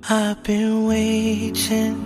I've been waiting,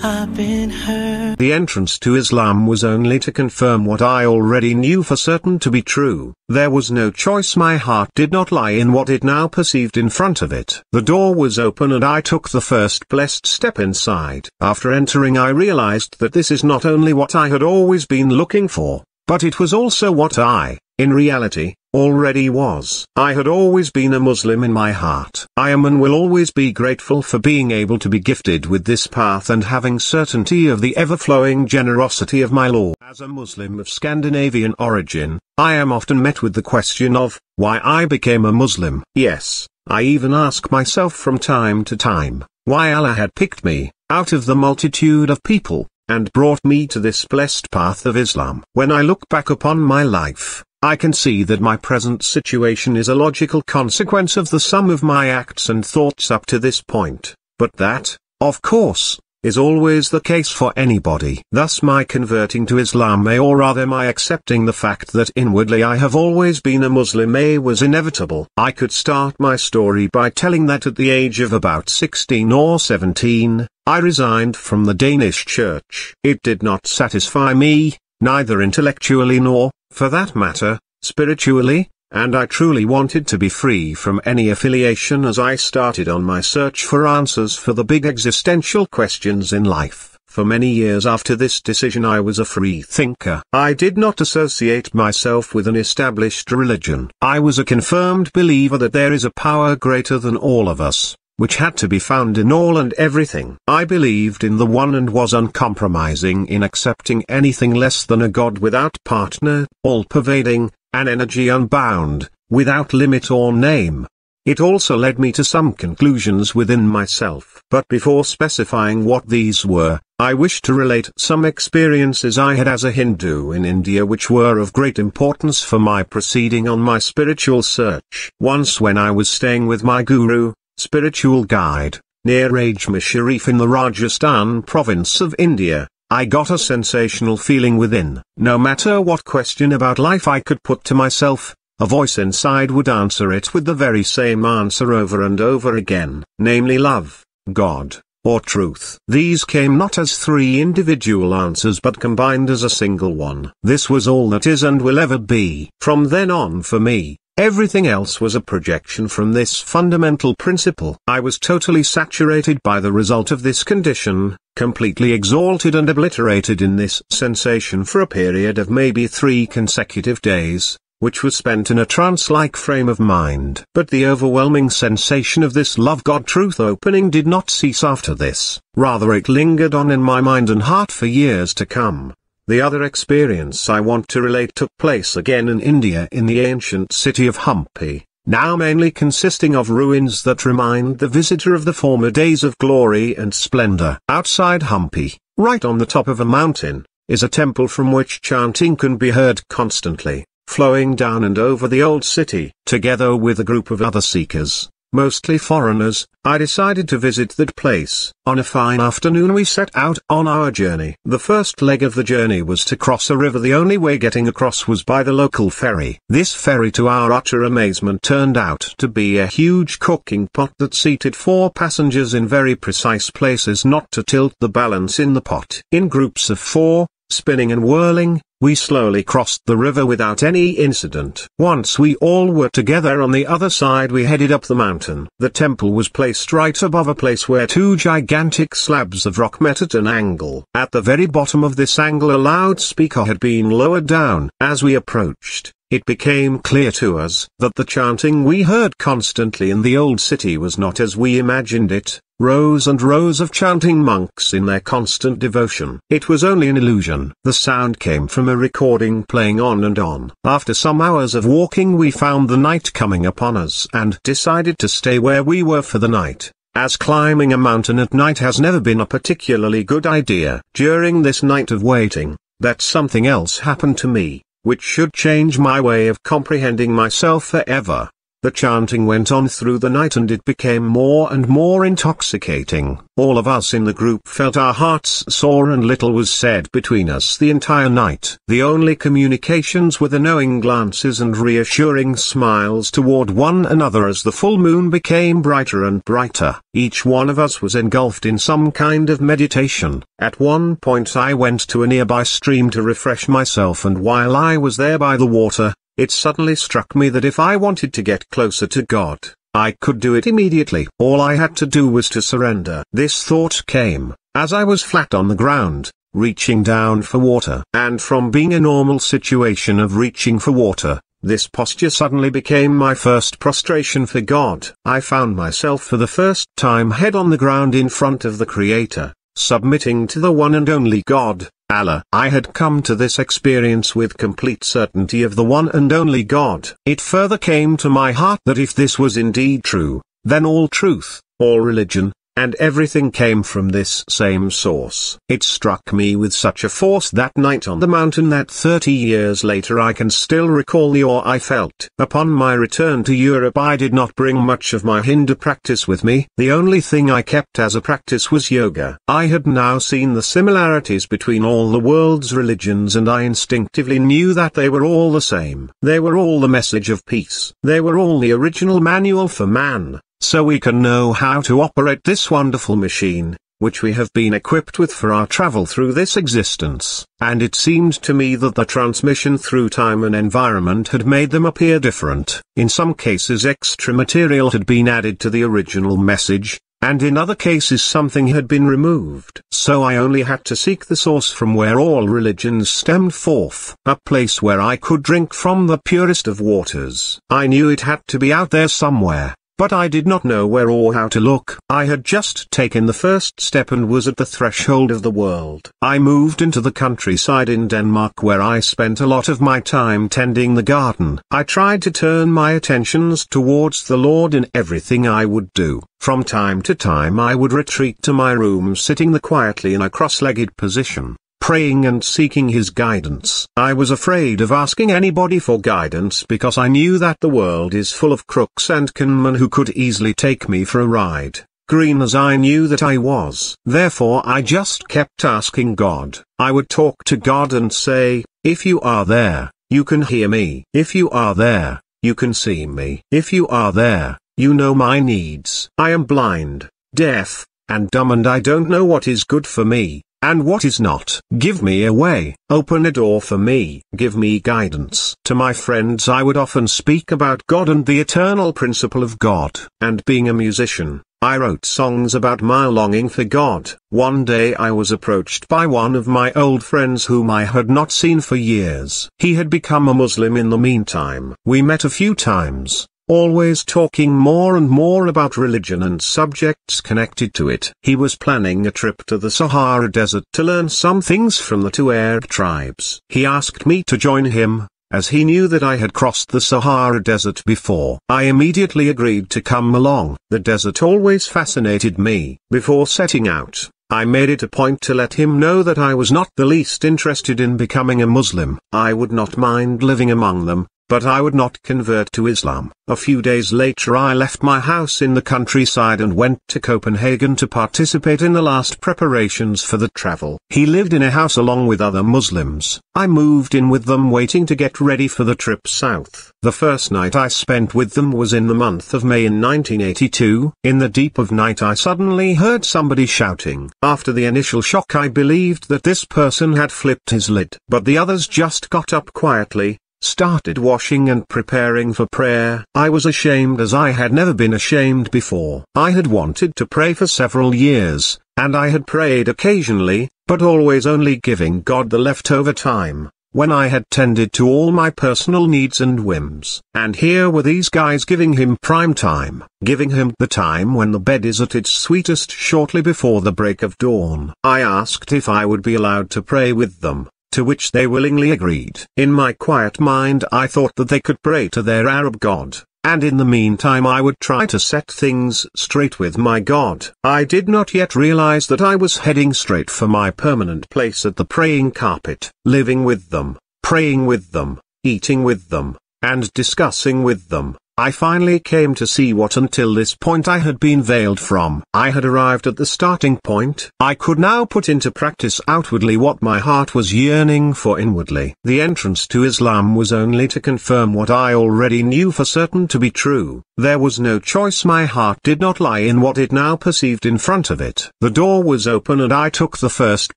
I've been hurt. The entrance to Islam was only to confirm what I already knew for certain to be true. There was no choice. My heart did not lie in what it now perceived in front of it. The door was open and I took the first blessed step inside. After entering, I realized that this is not only what I had always been looking for, but it was also what I, in reality, already was. I had always been a Muslim in my heart. I am and will always be grateful for being able to be gifted with this path and having certainty of the ever-flowing generosity of my Lord. As a Muslim of Scandinavian origin, I am often met with the question of, why I became a Muslim. Yes, I even ask myself from time to time, why Allah had picked me, out of the multitude of people, and brought me to this blessed path of Islam. When I look back upon my life, I can see that my present situation is a logical consequence of the sum of my acts and thoughts up to this point, but that, of course, is always the case for anybody. Thus my converting to Islam, or rather my accepting the fact that inwardly I have always been a Muslim, was inevitable. I could start my story by telling that at the age of about 16 or 17, I resigned from the Danish church. It did not satisfy me, neither intellectually nor, for that matter, spiritually, and I truly wanted to be free from any affiliation as I started on my search for answers for the big existential questions in life. For many years after this decision I was a free thinker. I did not associate myself with an established religion. I was a confirmed believer that there is a power greater than all of us, which had to be found in all and everything. I believed in the one and was uncompromising in accepting anything less than a God without partner, all-pervading, an energy unbound, without limit or name. It also led me to some conclusions within myself. But before specifying what these were, I wish to relate some experiences I had as a Hindu in India which were of great importance for my proceeding on my spiritual search. Once when I was staying with my guru, spiritual guide, near Ajmer Sharif in the Rajasthan province of India, I got a sensational feeling within. No matter what question about life I could put to myself, a voice inside would answer it with the very same answer over and over again, namely love, God, or truth. These came not as three individual answers but combined as a single one. This was all that is and will ever be. From then on for me, everything else was a projection from this fundamental principle. I was totally saturated by the result of this condition, completely exalted and obliterated in this sensation for a period of maybe 3 consecutive days, which was spent in a trance-like frame of mind. But the overwhelming sensation of this love God truth opening did not cease after this. Rather it lingered on in my mind and heart for years to come. The other experience I want to relate took place again in India in the ancient city of Hampi, now mainly consisting of ruins that remind the visitor of the former days of glory and splendor. Outside Hampi, right on the top of a mountain, is a temple from which chanting can be heard constantly, flowing down and over the old city. Together with a group of other seekers, mostly foreigners, I decided to visit that place. On a fine afternoon we set out on our journey. The first leg of the journey was to cross a river. The only way getting across was by the local ferry. This ferry, to our utter amazement, turned out to be a huge cooking pot that seated 4 passengers in very precise places not to tilt the balance in the pot. In groups of 4, spinning and whirling, we slowly crossed the river without any incident. Once we all were together on the other side, we headed up the mountain. The temple was placed right above a place where 2 gigantic slabs of rock met at an angle. At the very bottom of this angle a loudspeaker had been lowered down. As we approached, it became clear to us that the chanting we heard constantly in the old city was not as we imagined it, rows and rows of chanting monks in their constant devotion. It was only an illusion. The sound came from a recording playing on and on. After some hours of walking we found the night coming upon us and decided to stay where we were for the night, as climbing a mountain at night has never been a particularly good idea. During this night of waiting, that something else happened to me, which should change my way of comprehending myself forever. The The chanting went on through the night and it became more and more intoxicating. All of us in the group felt our hearts sore and little was said between us the entire night. The only communications were the knowing glances and reassuring smiles toward one another as the full moon became brighter and brighter. Each one of us was engulfed in some kind of meditation. At one point I went to a nearby stream to refresh myself, and while I was there by the water, it suddenly struck me that if I wanted to get closer to God, I could do it immediately. All I had to do was to surrender. This thought came as I was flat on the ground, reaching down for water. And from being a normal situation of reaching for water, this posture suddenly became my first prostration for God. I found myself for the first time head on the ground in front of the Creator, submitting to the one and only God, Allah. I had come to this experience with complete certainty of the one and only God. It further came to my heart that if this was indeed true, then all truth, all religion, and everything came from this same source. It struck me with such a force that night on the mountain that 30 years later I can still recall the awe I felt. Upon my return to Europe I did not bring much of my Hindu practice with me. The only thing I kept as a practice was yoga. I had now seen the similarities between all the world's religions and I instinctively knew that they were all the same. They were all the message of peace. They were all the original manual for man. So we can know how to operate this wonderful machine, which we have been equipped with for our travel through this existence. And it seemed to me that the transmission through time and environment had made them appear different. In some cases extra material had been added to the original message, and in other cases something had been removed. So I only had to seek the source from where all religions stemmed forth. A place where I could drink from the purest of waters. I knew it had to be out there somewhere, but I did not know where or how to look. I had just taken the first step and was at the threshold of the world. I moved into the countryside in Denmark where I spent a lot of my time tending the garden. I tried to turn my attentions towards the Lord in everything I would do. From time to time I would retreat to my room sitting quietly in a cross-legged position, praying and seeking His guidance. I was afraid of asking anybody for guidance because I knew that the world is full of crooks and conmen who could easily take me for a ride, green as I knew that I was. Therefore I just kept asking God. I would talk to God and say, if you are there, you can hear me. If you are there, you can see me. If you are there, you know my needs. I am blind, deaf, and dumb and I don't know what is good for me, and what is not. Give me a way, open a door for me, give me guidance. To my friends I would often speak about God and the eternal principle of God. And being a musician, I wrote songs about my longing for God. One day I was approached by one of my old friends whom I had not seen for years. He had become a Muslim in the meantime. We met a few times, always talking more and more about religion and subjects connected to it. He was planning a trip to the Sahara Desert to learn some things from the Tuareg tribes. He asked me to join him, as he knew that I had crossed the Sahara Desert before. I immediately agreed to come along. The desert always fascinated me. Before setting out, I made it a point to let him know that I was not the least interested in becoming a Muslim. I would not mind living among them, but I would not convert to Islam. A few days later I left my house in the countryside and went to Copenhagen to participate in the last preparations for the travel. He lived in a house along with other Muslims. I moved in with them waiting to get ready for the trip south. The first night I spent with them was in the month of May in 1982. In the deep of night I suddenly heard somebody shouting. After the initial shock I believed that this person had flipped his lid. But the others just got up quietly, started washing and preparing for prayer. I was ashamed as I had never been ashamed before. I had wanted to pray for several years, and I had prayed occasionally, but always only giving God the leftover time, when I had tended to all my personal needs and whims. And here were these guys giving him prime time, giving him the time when the bed is at its sweetest shortly before the break of dawn. I asked if I would be allowed to pray with them, to which they willingly agreed. In my quiet mind I thought that they could pray to their Arab God, and in the meantime I would try to set things straight with my God. I did not yet realize that I was heading straight for my permanent place at the praying carpet, living with them, praying with them, eating with them, and discussing with them. I finally came to see what until this point I had been veiled from. I had arrived at the starting point. I could now put into practice outwardly what my heart was yearning for inwardly. The entrance to Islam was only to confirm what I already knew for certain to be true. There was no choice. My heart did not lie in what it now perceived in front of it. The door was open and I took the first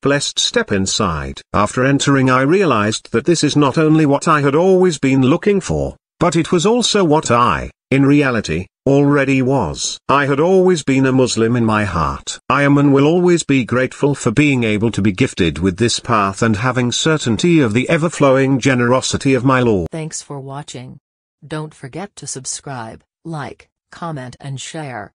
blessed step inside. After entering, I realized that this is not only what I had always been looking for, but it was also what I, in reality, already was. I had always been a Muslim in my heart. I am and will always be grateful for being able to be gifted with this path and having certainty of the ever-flowing generosity of my Lord. Thanks for watching. Don't forget to subscribe, like, comment and share.